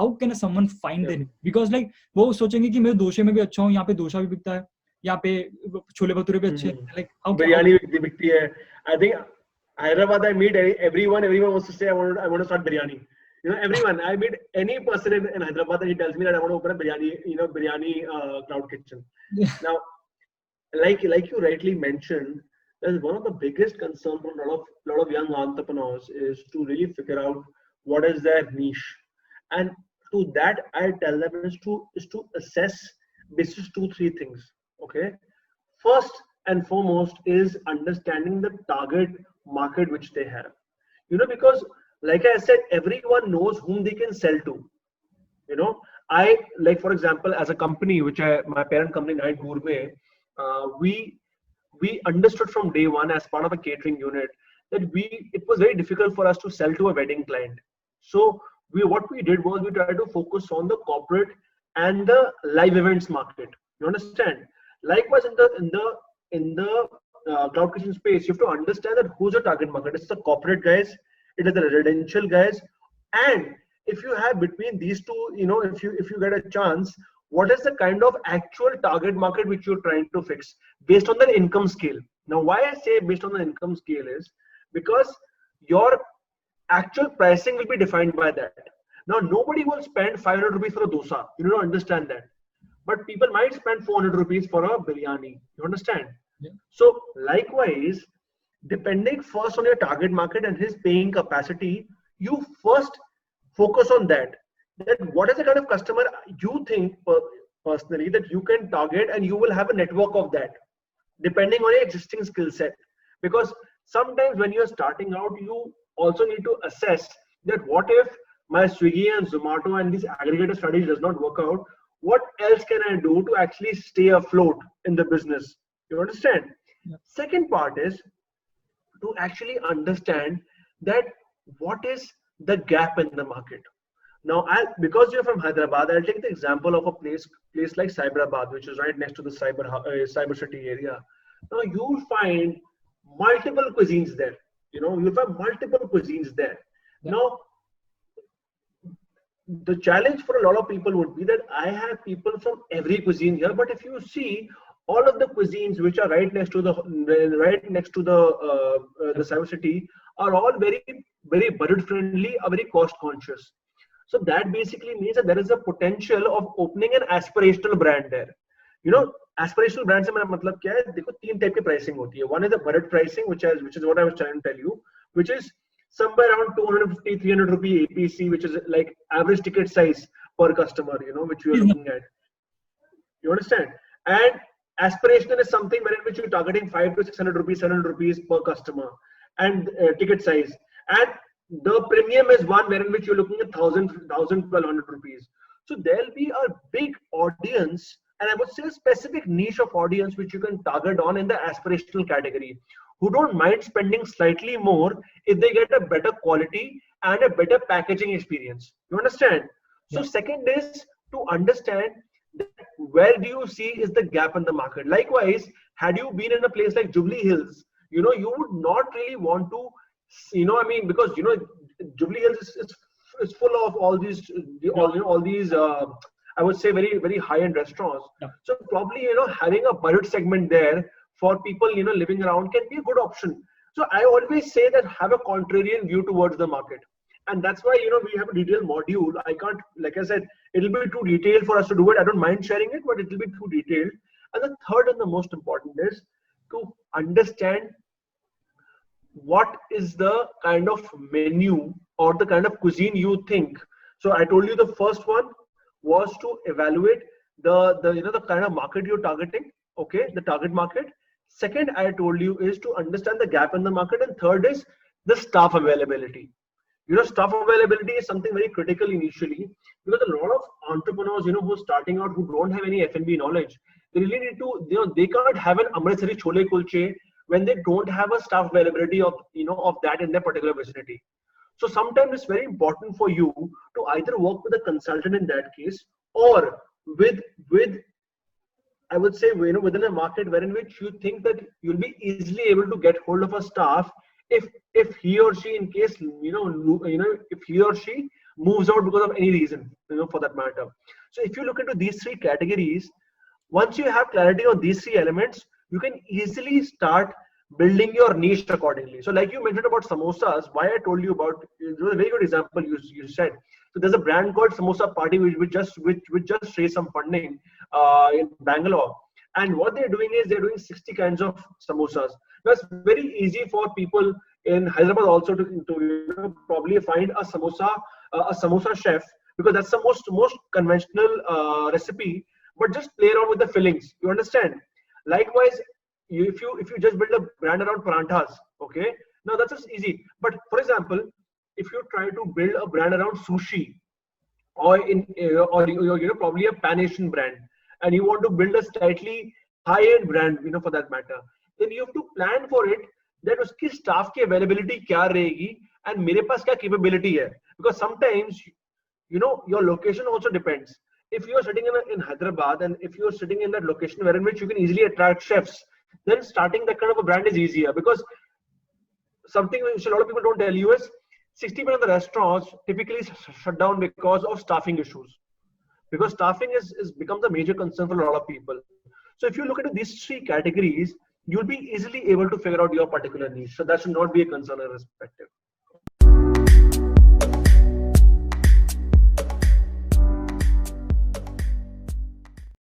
how can someone find their niche? Because like वो सोचेंगे कि मैं डोसे में भी अच्छा हूँ, यहाँ पे डोसा भी बिकता है, यहाँ पे छोले भटूरे भी अच्छे हैं, like how biryani बिकती है. I think Hyderabad, I meet everyone wants to say I want to start biryani. You know, everyone. I meet any person in Hyderabad and he tells me that I want to open a biryani cloud kitchen. Now, like you rightly mentioned, that's one of the biggest concerns for a lot of young entrepreneurs is to really figure out what is their niche. And to that, I tell them is to assess basis 2-3 things. Okay, first and foremost is understanding the target market which they have. You know, because like I said, everyone knows whom they can sell to. You know, I like, for example, as a company, my parent company, Night Gourmet, we understood from day one as part of a catering unit that it was very difficult for us to sell to a wedding client. So what we did was we tried to focus on the corporate and the live events market. You understand? Likewise, in the cloud kitchen space, you have to understand that who's your target market. It's the corporate guys, it is the residential guys, and if you have between these two, you know, if you get a chance, what is the kind of actual target market which you're trying to fix based on the income scale. Now, why I say based on the income scale is because your actual pricing will be defined by that. Now, nobody will spend 500 rupees for a dosa. You don't understand that. But people might spend 400 rupees for a biryani. You understand? Yeah. So, likewise, depending first on your target market and his paying capacity, you first focus on that what is the kind of customer you think personally that you can target, and you will have a network of that depending on your existing skill set. Because sometimes when you're starting out, you also need to assess that what if my Swiggy and Zomato and these aggregator strategy does not work out, what else can I do to actually stay afloat in the business? You understand? Yeah. Second part is to actually understand that what is the gap in the market. Now, because you're from Hyderabad, I'll take the example of a place like Cyberabad, which is right next to the cyber city area. Now, you'll find multiple cuisines there. You know, you'll find multiple cuisines there. Yeah. Now, the challenge for a lot of people would be that I have people from every cuisine here, but if you see all of the cuisines which are right next to the cyber city are all very, very budget friendly, are very cost conscious. So that basically means that there is a potential of opening an aspirational brand there. You know, aspirational brand से मेरा मतलब क्या है? देखो, 3 type की pricing होती है. One is the budget pricing, which is what I was trying to tell you, which is somewhere around 250-300 rupee APC, which is like average ticket size per customer, you know, which you are looking at. You understand? And aspirational is something wherein which you're targeting 500 to 600 rupees, 700 rupees per customer, and ticket size. And the premium is one wherein which you're looking at 1,000-1,200 rupees. So there'll be a big audience, and I would say a specific niche of audience which you can target on in the aspirational category, who don't mind spending slightly more if they get a better quality and a better packaging experience. You understand? So second is to understand that where do you see is the gap in the market. Likewise, had you been in a place like Jubilee Hills, you know, you would not really want to, you know, I mean, because, you know, Jubilee Hills is full of all these, I would say very, very high-end restaurants. Yeah. So probably, you know, having a budget segment there for people, you know, living around can be a good option. So I always say that have a contrarian view towards the market. And that's why, you know, we have a detailed module. I can't, like I said, it'll be too detailed for us to do it. I don't mind sharing it, but it'll be too detailed. And the third and the most important is to understand what is the kind of menu or the kind of cuisine you think. So I told you the first one was to evaluate the kind of market you're targeting. Okay, the target market. Second, I told you is to understand the gap in the market, and third is the staff availability. You know, staff availability is something very critical initially, because a lot of entrepreneurs, you know, who are starting out, who don't have any F&B knowledge, they really need to, you know, they can't have an Amritsari chole kulche when they don't have a staff availability of, you know, of that in their particular vicinity. So sometimes it's very important for you to either work with a consultant in that case, or with I would say, you know, within a market wherein which you think that you'll be easily able to get hold of a staff if he or she, in case, if he or she moves out because of any reason, for that matter. So if you look into these three categories, once you have clarity on these three elements, you can easily start building your niche accordingly. So like you mentioned about samosas, why I told you about, it was a very good example you said. So there's a brand called Samosa Party which just raised some funding in Bangalore. And what they're doing is they're doing 60 kinds of samosas. That's very easy for people in Hyderabad also to probably find a samosa chef, because that's the most conventional recipe. But just play around with the fillings. You understand? Likewise, if you just build a brand around paranthas, okay, now that's just easy. But for example, if you try to build a brand around sushi, or probably a Pan Asian brand, and you want to build a slightly high-end brand, for that matter, then you have to plan for it that uski staff ki availability kya rahegi and mere paas kya capability hai. Because sometimes, your location also depends. If you are sitting in Hyderabad, and if you are sitting in that location where in which you can easily attract chefs, then starting that kind of a brand is easier. Because something which a lot of people don't tell you is 60% of the restaurants typically shut down because of staffing issues. Because staffing is becomes a major concern for a lot of people. So if you look at these three categories, you'll be easily able to figure out your particular niche. So that should not be a concern irrespective.